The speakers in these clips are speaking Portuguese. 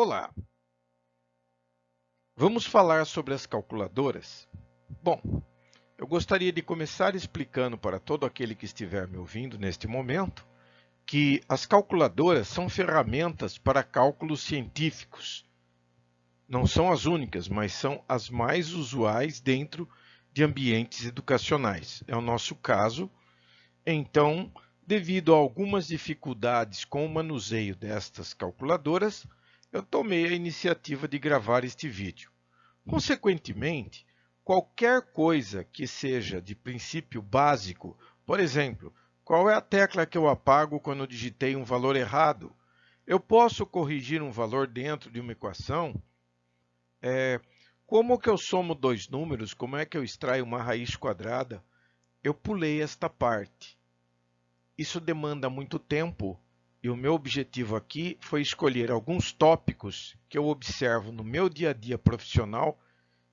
Olá, vamos falar sobre as calculadoras? Bom, eu gostaria de começar explicando para todo aquele que estiver me ouvindo neste momento que as calculadoras são ferramentas para cálculos científicos. Não são as únicas, mas são as mais usuais dentro de ambientes educacionais. É o nosso caso. Então, devido a algumas dificuldades com o manuseio destas calculadoras, eu tomei a iniciativa de gravar este vídeo. Consequentemente, qualquer coisa que seja de princípio básico, por exemplo, qual é a tecla que eu apago quando eu digitei um valor errado? Eu posso corrigir um valor dentro de uma equação? Como que eu somo dois números? Como é que eu extraio uma raiz quadrada? Eu pulei esta parte. Isso demanda muito tempo e o meu objetivo aqui foi escolher alguns tópicos que eu observo no meu dia a dia profissional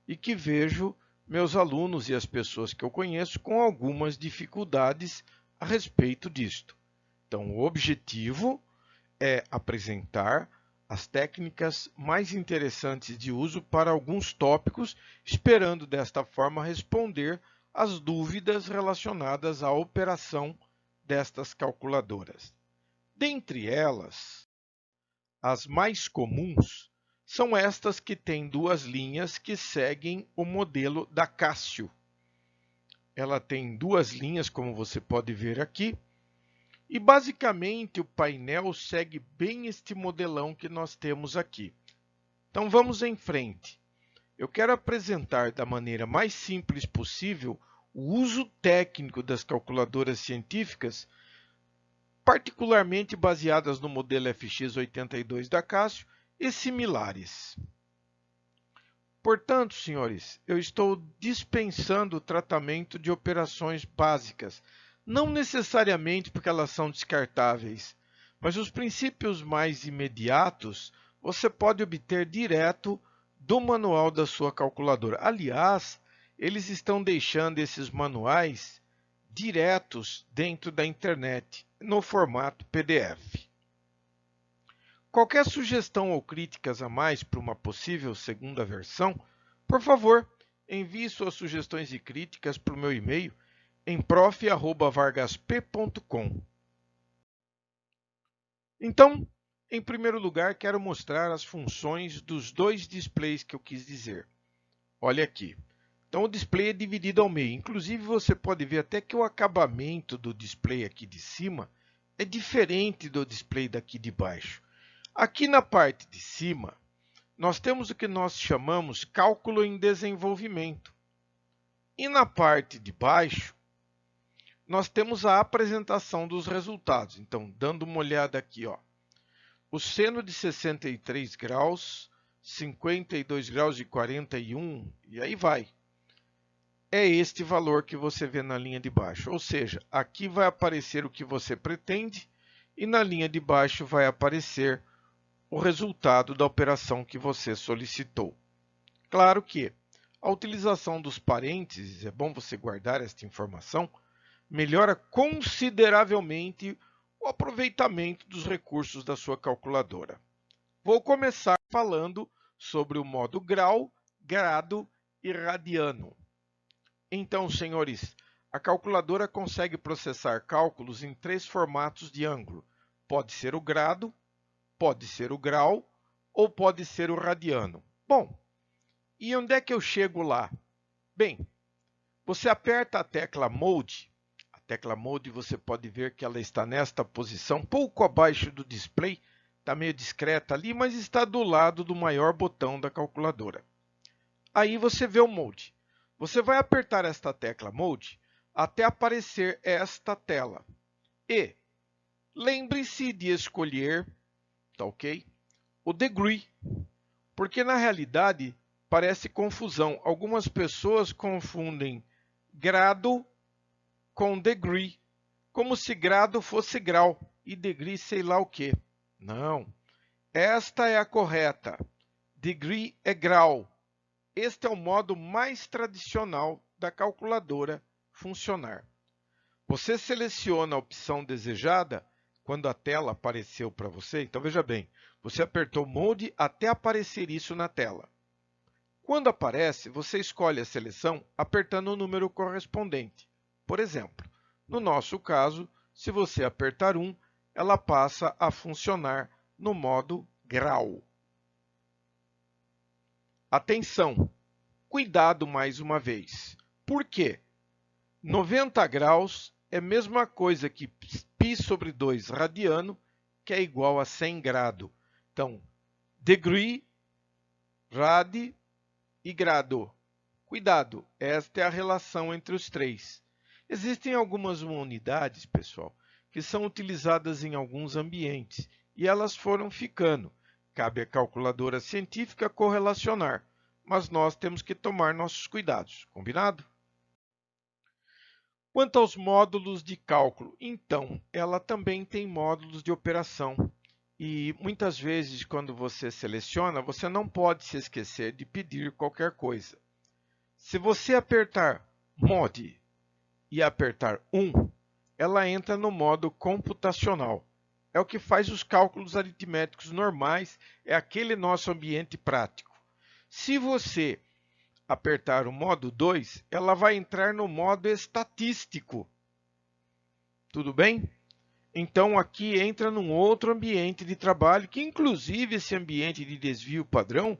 e que vejo meus alunos e as pessoas que eu conheço com algumas dificuldades a respeito disto. Então, o objetivo é apresentar as técnicas mais interessantes de uso para alguns tópicos, esperando desta forma responder às dúvidas relacionadas à operação destas calculadoras. Dentre elas, as mais comuns são estas que têm duas linhas que seguem o modelo da Casio. Ela tem duas linhas, como você pode ver aqui, e basicamente o painel segue bem este modelão que nós temos aqui. Então vamos em frente. Eu quero apresentar da maneira mais simples possível o uso técnico das calculadoras científicas, particularmente baseadas no modelo FX82 da Casio e similares. Portanto, senhores, eu estou dispensando o tratamento de operações básicas, não necessariamente porque elas são descartáveis, mas os princípios mais imediatos você pode obter direto do manual da sua calculadora. Aliás, eles estão deixando esses manuais diretos dentro da internet, no formato PDF. Qualquer sugestão ou críticas a mais para uma possível segunda versão, por favor, envie suas sugestões e críticas para o meu e-mail em prof@vargasp.com. Então, em primeiro lugar, quero mostrar as funções dos dois displays que eu quis dizer. Olha aqui. Então, o display é dividido ao meio. Inclusive, você pode ver até que o acabamento do display aqui de cima é diferente do display daqui de baixo. Aqui na parte de cima, nós temos o que nós chamamos cálculo em desenvolvimento. E na parte de baixo, nós temos a apresentação dos resultados. Então, dando uma olhada aqui, ó, o seno de 63 graus, 52 graus e 41, e aí vai. É este valor que você vê na linha de baixo. Ou seja, aqui vai aparecer o que você pretende e na linha de baixo vai aparecer o resultado da operação que você solicitou. Claro que a utilização dos parênteses, é bom você guardar esta informação, melhora consideravelmente o aproveitamento dos recursos da sua calculadora. Vou começar falando sobre o modo grau, grado e radiano. Então, senhores, a calculadora consegue processar cálculos em três formatos de ângulo. Pode ser o grado, pode ser o grau ou pode ser o radiano. Bom, e onde é que eu chego lá? Bem, você aperta a tecla Mode. A tecla Mode você pode ver que ela está nesta posição, pouco abaixo do display. Está meio discreta ali, mas está do lado do maior botão da calculadora. Aí você vê o Mode. Você vai apertar esta tecla Mode até aparecer esta tela. E lembre-se de escolher, tá ok? O degree, porque na realidade parece confusão. Algumas pessoas confundem grado com degree, como se grado fosse grau e degree sei lá o que. Não, esta é a correta. Degree é grau. Este é o modo mais tradicional da calculadora funcionar. Você seleciona a opção desejada quando a tela apareceu para você. Então veja bem, você apertou Mode até aparecer isso na tela. Quando aparece, você escolhe a seleção apertando o número correspondente. Por exemplo, no nosso caso, se você apertar 1, ela passa a funcionar no modo grau. Atenção! Cuidado mais uma vez. Por quê? 90 graus é a mesma coisa que π sobre 2 radiano, que é igual a 100 grado. Então, degree, rad e grado. Cuidado, esta é a relação entre os três. Existem algumas unidades, pessoal, que são utilizadas em alguns ambientes e elas foram ficando. Cabe à calculadora científica correlacionar, mas nós temos que tomar nossos cuidados, combinado? Quanto aos módulos de cálculo, então, ela também tem módulos de operação. E muitas vezes, quando você seleciona, você não pode se esquecer de pedir qualquer coisa. Se você apertar Mod e apertar 1, ela entra no modo computacional. É o que faz os cálculos aritméticos normais, é aquele nosso ambiente prático. Se você apertar o modo 2, ela vai entrar no modo estatístico. Tudo bem? Então aqui entra num outro ambiente de trabalho, que inclusive esse ambiente de desvio padrão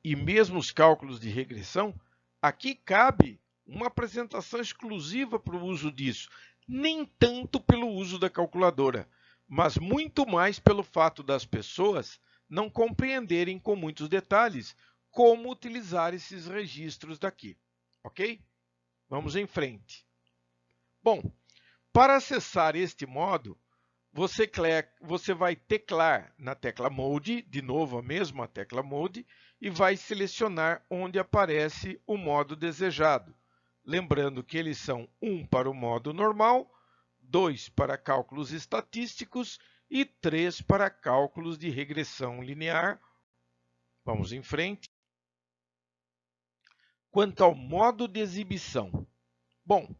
e mesmo os cálculos de regressão, aqui cabe uma apresentação exclusiva para o uso disso, nem tanto pelo uso da calculadora, mas muito mais pelo fato das pessoas não compreenderem com muitos detalhes como utilizar esses registros daqui, ok? Vamos em frente. Bom, para acessar este modo, você vai teclar na tecla Mode, de novo a mesma tecla Mode, e vai selecionar onde aparece o modo desejado. Lembrando que eles são 1 para o modo normal, 2 para cálculos estatísticos e 3 para cálculos de regressão linear. Vamos em frente. Quanto ao modo de exibição, bom,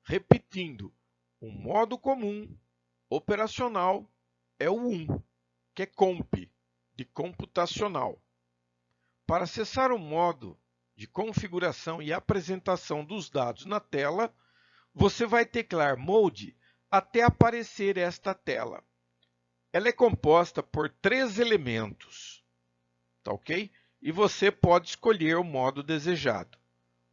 repetindo, o modo comum operacional é o 1, que é comp, de computacional. Para acessar o modo de configuração e apresentação dos dados na tela, você vai teclar Mode até aparecer esta tela. Ela é composta por 3 elementos, tá ok? E você pode escolher o modo desejado.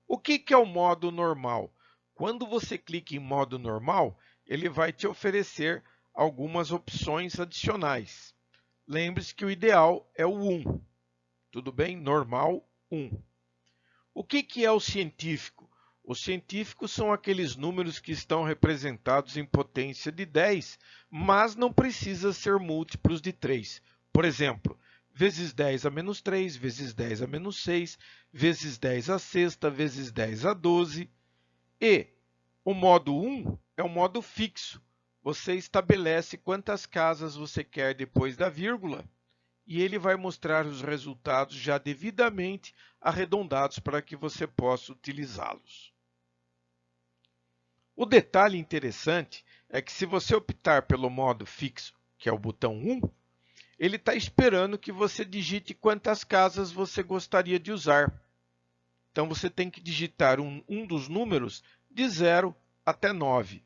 O que é o modo normal? Quando você clica em modo normal, ele vai te oferecer algumas opções adicionais. Lembre-se que o ideal é o 1. Tudo bem? Normal 1. O que é o científico? Os científicos são aqueles números que estão representados em potência de 10, mas não precisa ser múltiplos de 3. Por exemplo, vezes 10 a menos 3, vezes 10 a menos 6, vezes 10 a sexta, vezes 10 a 12. E o modo 1 é um modo fixo. Você estabelece quantas casas você quer depois da vírgula e ele vai mostrar os resultados já devidamente arredondados para que você possa utilizá-los. O detalhe interessante é que se você optar pelo modo fixo, que é o botão 1, ele está esperando que você digite quantas casas você gostaria de usar. Então você tem que digitar um dos números de 0 até 9.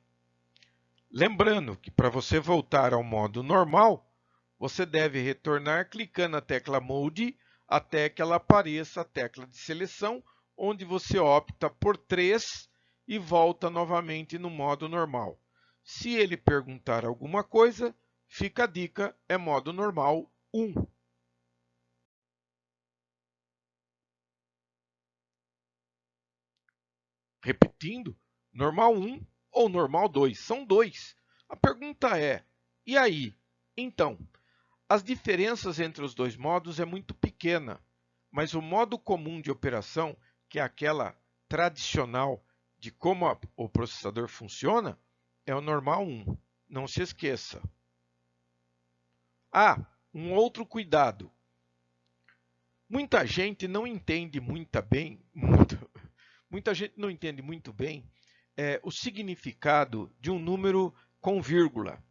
Lembrando que para você voltar ao modo normal, você deve retornar clicando na tecla Mode até que ela apareça a tecla de seleção, onde você opta por 3 e volta novamente no modo normal. Se ele perguntar alguma coisa, fica a dica, é modo normal 1. Repetindo, normal 1 ou normal 2, são 2. A pergunta é, e aí? Então, as diferenças entre os dois modos é muito pequena, mas o modo comum de operação, que é aquela tradicional de como o processador funciona, é o normal 1. Não se esqueça. Ah, um outro cuidado. Muita gente não entende muito bem o significado de um número com vírgula.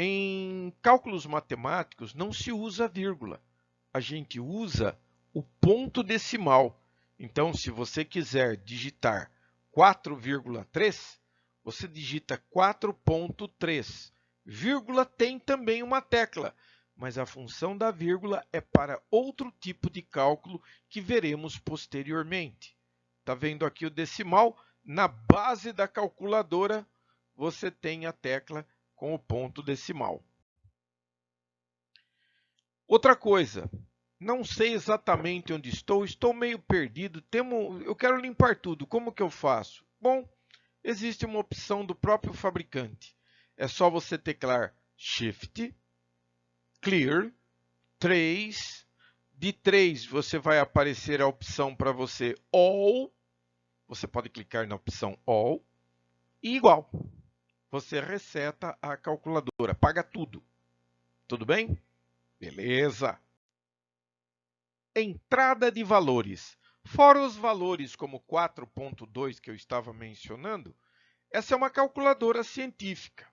Em cálculos matemáticos não se usa vírgula, a gente usa o ponto decimal. Então, se você quiser digitar 4,3, você digita 4,3. Vírgula tem também uma tecla, mas a função da vírgula é para outro tipo de cálculo que veremos posteriormente. Está vendo aqui o decimal? Na base da calculadora, você tem a tecla com o ponto decimal. Outra coisa, não sei exatamente onde estou meio perdido, eu quero limpar tudo, como que eu faço? Bom, existe uma opção do próprio fabricante. É só você teclar Shift, Clear, 3. De 3 você vai aparecer a opção para você All. Você pode clicar na opção All e igual. Você reseta a calculadora, paga tudo. Tudo bem? Beleza. Entrada de valores. Fora os valores como 4.2 que eu estava mencionando, essa é uma calculadora científica.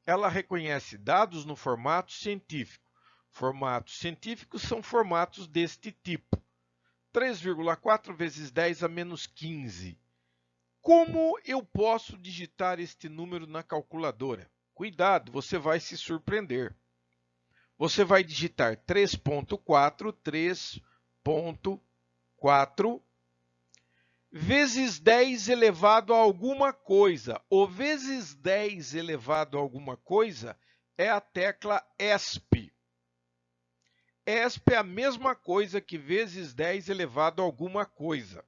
Ela reconhece dados no formato científico. Formatos científicos são formatos deste tipo. 3,4 vezes 10 a menos 15. Como eu posso digitar este número na calculadora? Cuidado, você vai se surpreender. Você vai digitar 3.4 vezes 10 elevado a alguma coisa. O vezes 10 elevado a alguma coisa é a tecla ESP. ESP é a mesma coisa que vezes 10 elevado a alguma coisa.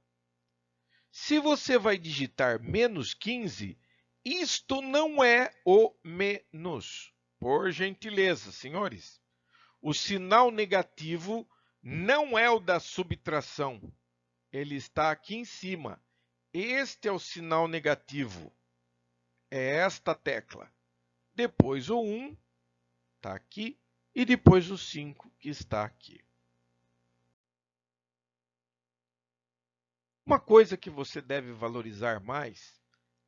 Se você vai digitar menos 15, isto não é o menos. Por gentileza, senhores. O sinal negativo não é o da subtração. Ele está aqui em cima. Este é o sinal negativo. É esta tecla. Depois o 1 está aqui e depois o 5 que está aqui. Uma coisa que você deve valorizar mais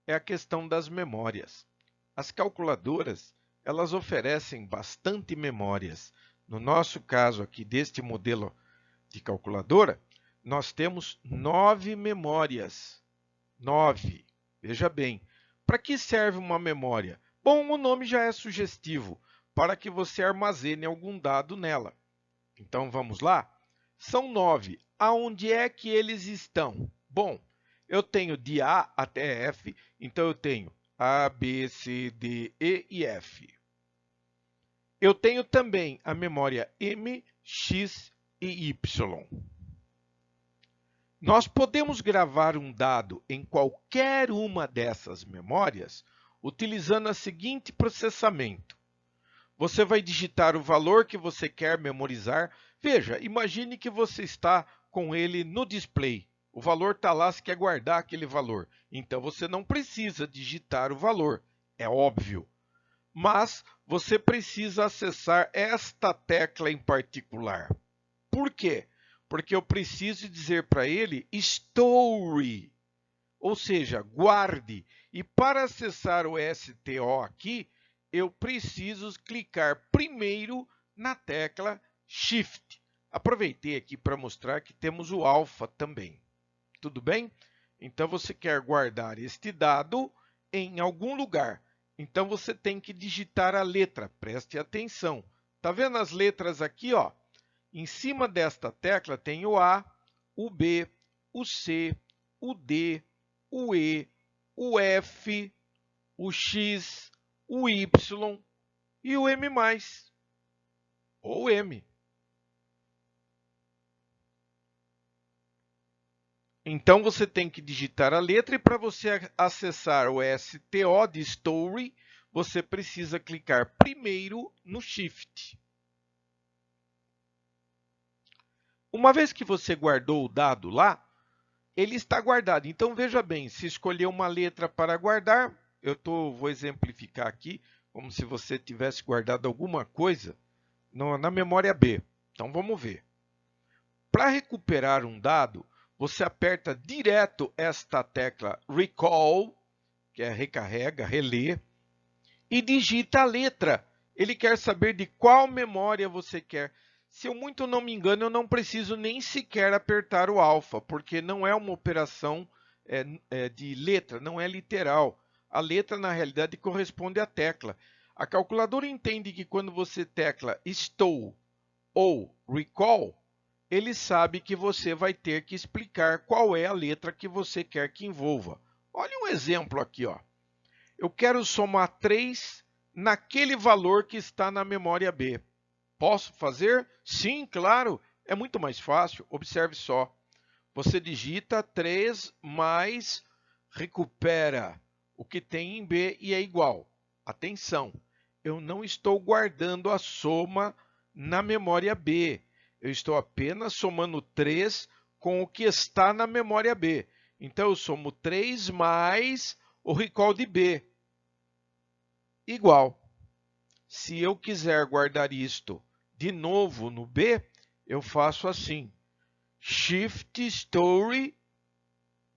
é a questão das memórias. As calculadoras, elas oferecem bastante memórias. No nosso caso aqui deste modelo de calculadora, nós temos 9 memórias. 9. Veja bem, para que serve uma memória? Bom, o nome já é sugestivo, para que você armazene algum dado nela. Então, vamos lá? São 9. Aonde é que eles estão? Bom, eu tenho de A até F, então eu tenho A, B, C, D, E e F. Eu tenho também a memória M, X e Y. Nós podemos gravar um dado em qualquer uma dessas memórias utilizando o seguinte processamento. Você vai digitar o valor que você quer memorizar. Veja, imagine que você está com ele no display. O valor está lá, você quer guardar aquele valor. Então, você não precisa digitar o valor, é óbvio. Mas você precisa acessar esta tecla em particular. Por quê? Porque eu preciso dizer para ele Store, ou seja, guarde. E para acessar o STO aqui, eu preciso clicar primeiro na tecla Shift. Aproveitei aqui para mostrar que temos o alfa também. Tudo bem? Então, você quer guardar este dado em algum lugar. Então, você tem que digitar a letra. Preste atenção. Está vendo as letras aqui, ó? Em cima desta tecla tem o A, o B, o C, o D, o E, o F, o X, o Y e o M+, ou M. Então, você tem que digitar a letra e para você acessar o STO de Store, você precisa clicar primeiro no Shift. Uma vez que você guardou o dado lá, ele está guardado. Então, veja bem, se escolher uma letra para guardar, vou exemplificar aqui, como se você tivesse guardado alguma coisa na memória B. Então, vamos ver. Para recuperar um dado, você aperta direto esta tecla Recall, que é recarrega, relê, e digita a letra. Ele quer saber de qual memória você quer. Se eu muito não me engano, eu não preciso nem sequer apertar o alfa, porque não é uma operação de letra, não é literal. A letra, na realidade, corresponde à tecla. A calculadora entende que quando você tecla estou ou recall, ele sabe que você vai ter que explicar qual é a letra que você quer que envolva. Olha um exemplo aqui, ó. Eu quero somar 3 naquele valor que está na memória B. Posso fazer? Sim, claro. É muito mais fácil. Observe só. Você digita 3 mais recupera o que tem em B e é igual. Atenção, eu não estou guardando a soma na memória B. Eu estou apenas somando 3 com o que está na memória B. Então, eu somo 3 mais o recall de B. Igual. Se eu quiser guardar isto de novo no B, eu faço assim. Shift Story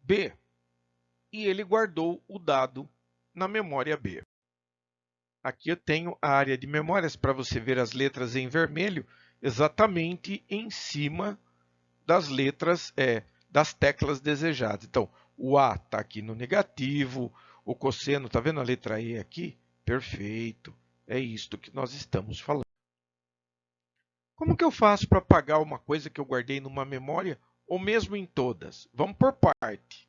B. E ele guardou o dado na memória B. Aqui eu tenho a área de memórias para você ver as letras em vermelho, exatamente em cima das letras, das teclas desejadas. Então, o A está aqui no negativo, o cosseno, está vendo a letra E aqui? Perfeito, é isto que nós estamos falando. Como que eu faço para apagar uma coisa que eu guardei numa memória ou mesmo em todas? Vamos por parte.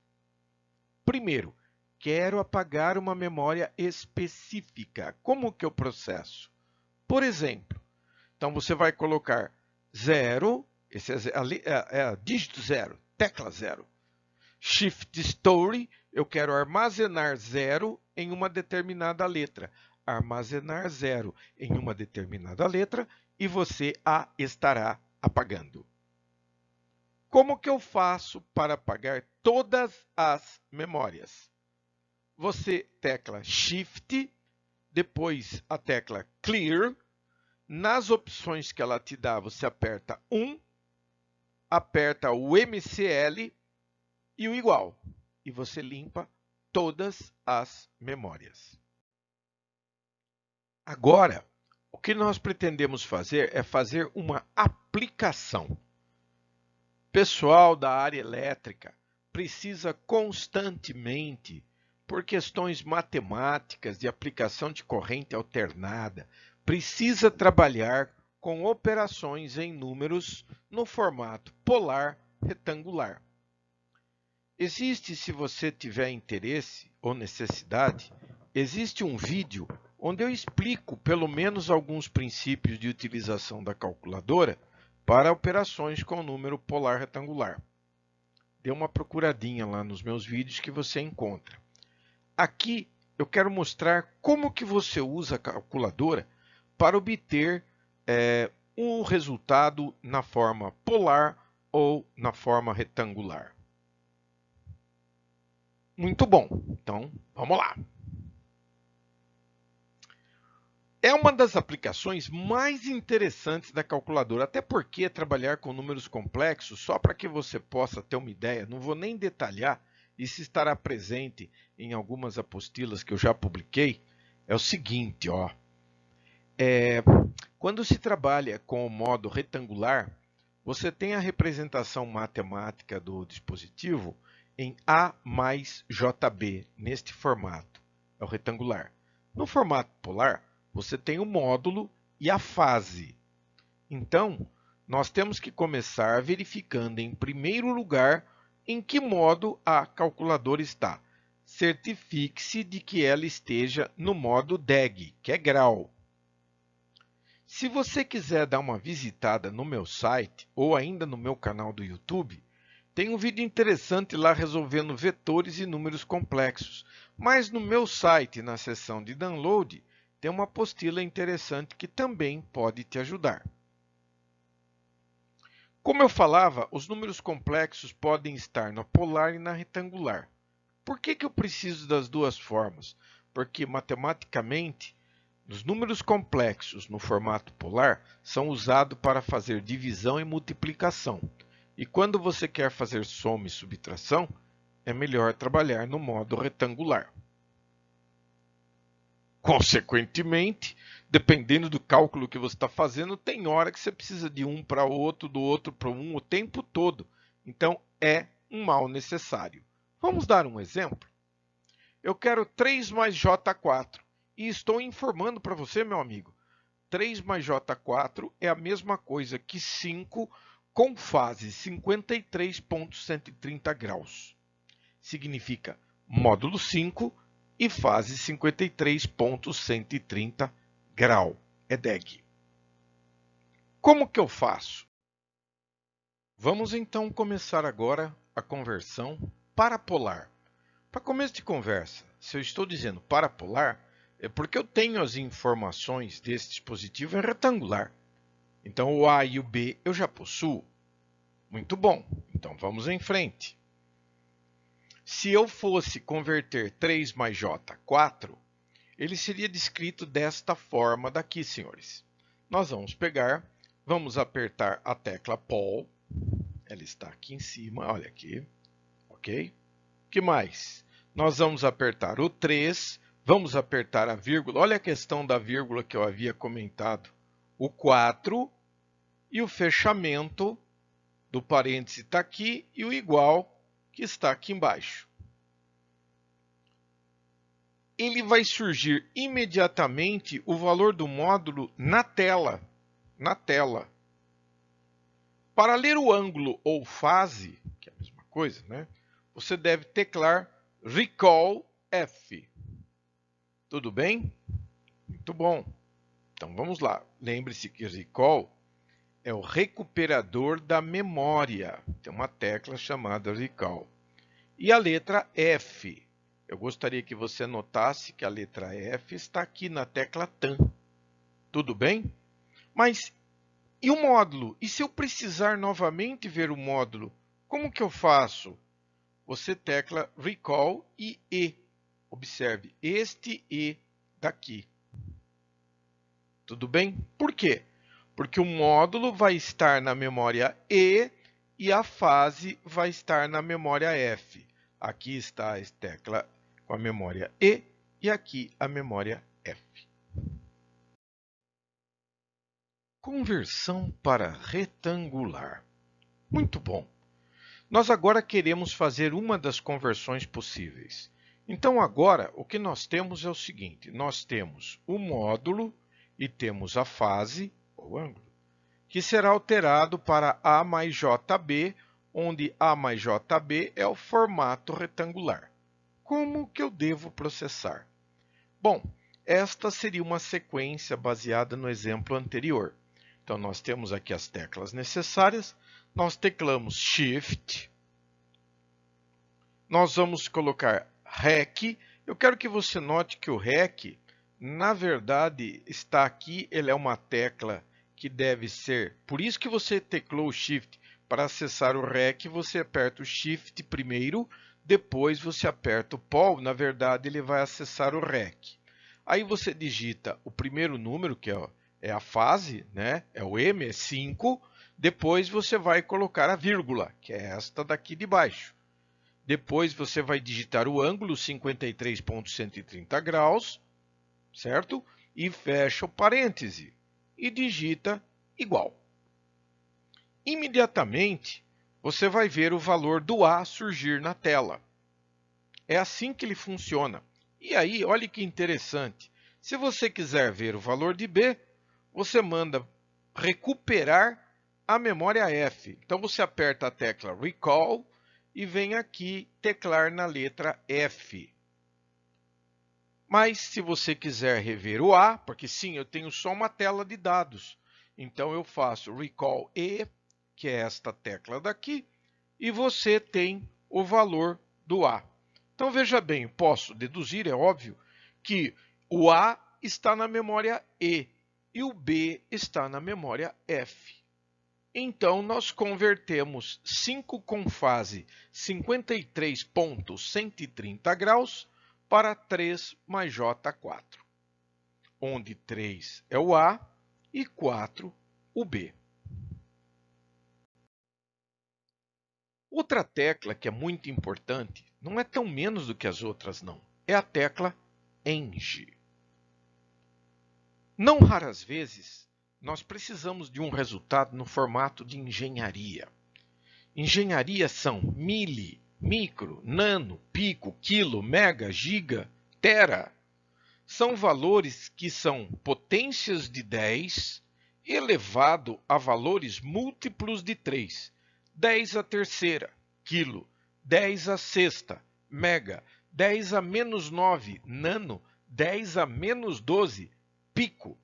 Primeiro, quero apagar uma memória específica. Como que eu processo? Por exemplo, então você vai colocar 0, esse é dígito 0, tecla 0. Shift Story, eu quero armazenar 0 em uma determinada letra. Armazenar 0 em uma determinada letra e você a estará apagando. Como que eu faço para apagar todas as memórias? Você tecla Shift, depois a tecla Clear. Nas opções que ela te dá, você aperta 1, aperta o MCL e o igual. E você limpa todas as memórias. Agora, o que nós pretendemos fazer é fazer uma aplicação. Pessoal da área elétrica precisa constantemente, por questões matemáticas de aplicação de corrente alternada, precisa trabalhar com operações em números no formato polar retangular. Existe, se você tiver interesse ou necessidade, existe um vídeo onde eu explico pelo menos alguns princípios de utilização da calculadora para operações com número polar retangular. Dê uma procuradinha lá nos meus vídeos que você encontra. Aqui eu quero mostrar como que você usa a calculadora para obter um resultado na forma polar ou na forma retangular. Muito bom, então vamos lá. É uma das aplicações mais interessantes da calculadora, até porque trabalhar com números complexos, só para que você possa ter uma ideia, não vou nem detalhar, isso estará presente em algumas apostilas que eu já publiquei, é o seguinte, ó. Quando se trabalha com o modo retangular, você tem a representação matemática do dispositivo em A mais JB, neste formato, é o retangular. No formato polar, você tem o módulo e a fase. Então, nós temos que começar verificando, em primeiro lugar, em que modo a calculadora está. Certifique-se de que ela esteja no modo DEG, que é grau. Se você quiser dar uma visitada no meu site ou ainda no meu canal do YouTube, tem um vídeo interessante lá resolvendo vetores e números complexos. Mas no meu site, na seção de download, tem uma apostila interessante que também pode te ajudar. Como eu falava, os números complexos podem estar na polar e na retangular. Por que eu preciso das duas formas? Porque matematicamente, os números complexos no formato polar são usados para fazer divisão e multiplicação. E quando você quer fazer soma e subtração, é melhor trabalhar no modo retangular. Consequentemente, dependendo do cálculo que você está fazendo, tem hora que você precisa de um para outro, do outro para um, o tempo todo. Então, é um mal necessário. Vamos dar um exemplo? Eu quero 3 mais J4 e estou informando para você, meu amigo, 3 mais J4 é a mesma coisa que 5 com fase 53,130 graus. Significa módulo 5 e fase 53,130 grau. É DEG. Como que eu faço? Vamos então começar agora a conversão parapolar. Para começo de conversa, se eu estou dizendo parapolar, é porque eu tenho as informações desse dispositivo em retangular. Então o A e o B eu já possuo. Muito bom, então vamos em frente. Se eu fosse converter 3 mais J, 4, ele seria descrito desta forma daqui, senhores. Nós vamos pegar, vamos apertar a tecla Pol, ela está aqui em cima, olha aqui, ok? O que mais? Nós vamos apertar o 3, vamos apertar a vírgula, olha a questão da vírgula que eu havia comentado, o 4 e o fechamento do parêntese está aqui e o igual que está aqui embaixo. Ele vai surgir imediatamente o valor do módulo na tela. Para ler o ângulo ou fase, que é a mesma coisa, né? Você deve teclar Recall F. Tudo bem? Muito bom. Então vamos lá. Lembre-se que Recall é o recuperador da memória. Tem uma tecla chamada Recall. E a letra F. Eu gostaria que você notasse que a letra F está aqui na tecla TAM. Tudo bem? Mas e o módulo? E se eu precisar novamente ver o módulo, como que eu faço? Você tecla Recall e E. Observe, este E daqui. Tudo bem? Por quê? Porque o módulo vai estar na memória E e a fase vai estar na memória F. Aqui está a tecla com a memória E aqui a memória F. Conversão para retangular. Muito bom. Nós agora queremos fazer uma das conversões possíveis. Então agora o que nós temos é o seguinte, nós temos o módulo e temos a fase, ou ângulo, que será alterado para A mais JB, onde A mais JB é o formato retangular. Como que eu devo processar? Bom, esta seria uma sequência baseada no exemplo anterior. Então nós temos aqui as teclas necessárias, nós teclamos Shift, nós vamos colocar REC. Eu quero que você note que o REC, na verdade, está aqui, ele é uma tecla que deve ser, por isso que você teclou o Shift. Para acessar o REC, você aperta o Shift primeiro, depois você aperta o Pol, na verdade ele vai acessar o REC. Aí você digita o primeiro número, que é a fase, né? É o M, é 5, depois você vai colocar a vírgula, que é esta daqui de baixo. Depois você vai digitar o ângulo 53,130 graus, certo? E fecha o parêntese e digita igual. Imediatamente, você vai ver o valor do A surgir na tela. É assim que ele funciona. E aí, olha que interessante. Se você quiser ver o valor de B, você manda recuperar a memória F. Então, você aperta a tecla Recall e vem aqui teclar na letra F. Mas se você quiser rever o A, porque sim, eu tenho só uma tela de dados, então eu faço Recall E, que é esta tecla daqui, e você tem o valor do A. Então veja bem, posso deduzir, é óbvio, que o A está na memória E e o B está na memória F. Então, nós convertemos 5 com fase 53,130 graus para 3 mais J4, onde 3 é o A e 4 o B. Outra tecla que é muito importante, não é tão menos do que as outras não, é a tecla ENG. Não raras vezes, nós precisamos de um resultado no formato de engenharia. Engenharia são mili, micro, nano, pico, quilo, mega, giga, tera. São valores que são potências de 10 elevado a valores múltiplos de 3. 10 à terceira, quilo. 10 à sexta, mega. 10 a menos 9, nano. 10 a menos 12, pico.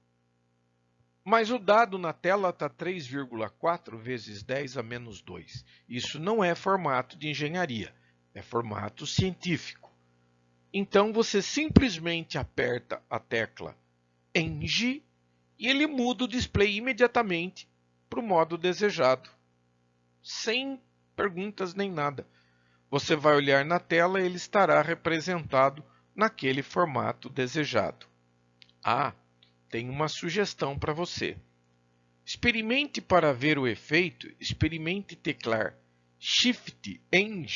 Mas o dado na tela está 3,4 vezes 10 a menos 2. Isso não é formato de engenharia, é formato científico. Então você simplesmente aperta a tecla Eng e ele muda o display imediatamente para o modo desejado, sem perguntas nem nada. Você vai olhar na tela e ele estará representado naquele formato desejado. Ah, tem uma sugestão para você. Experimente para ver o efeito, experimente teclar Shift Eng,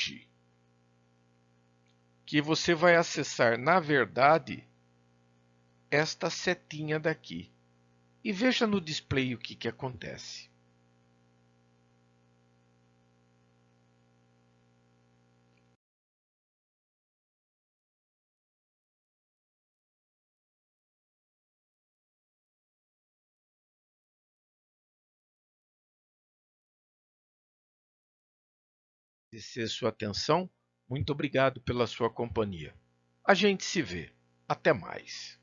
que você vai acessar, na verdade, esta setinha daqui. E veja no display o que acontece. Agradecer sua atenção. Muito obrigado pela sua companhia. A gente se vê. Até mais.